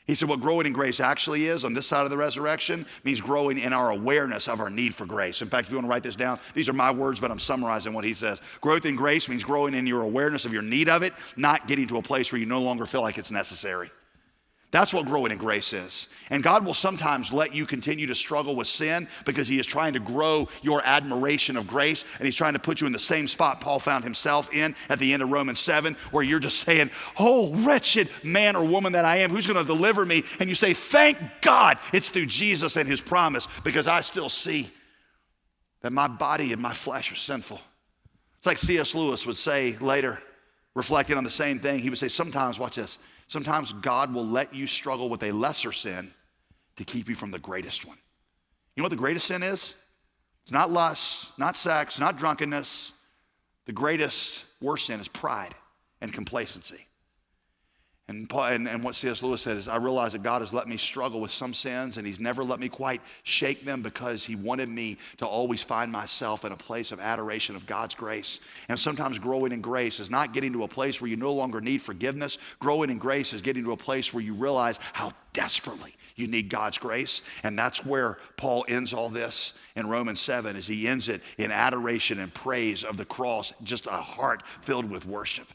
He said what growing in grace actually is on this side of the resurrection means growing in our awareness of our need for grace. In fact, if you want to write this down, these are my words, but I'm summarizing what he says. Growth in grace means growing in your awareness of your need of it, not getting to a place where you no longer feel like it's necessary. That's what growing in grace is. And God will sometimes let you continue to struggle with sin because he is trying to grow your admiration of grace, and he's trying to put you in the same spot Paul found himself in at the end of Romans 7, where you're just saying, oh, wretched man or woman that I am, who's gonna deliver me? And you say, thank God it's through Jesus and his promise, because I still see that my body and my flesh are sinful. It's like C.S. Lewis would say later, reflecting on the same thing. He would say, sometimes, watch this, sometimes God will let you struggle with a lesser sin to keep you from the greatest one. You know what the greatest sin is? It's not lust, not sex, not drunkenness. The greatest, worst sin is pride and complacency. And what C.S. Lewis said is, I realize that God has let me struggle with some sins, and he's never let me quite shake them because he wanted me to always find myself in a place of adoration of God's grace. And sometimes growing in grace is not getting to a place where you no longer need forgiveness. Growing in grace is getting to a place where you realize how desperately you need God's grace. And that's where Paul ends all this in Romans 7, as he ends it in adoration and praise of the cross, just a heart filled with worship.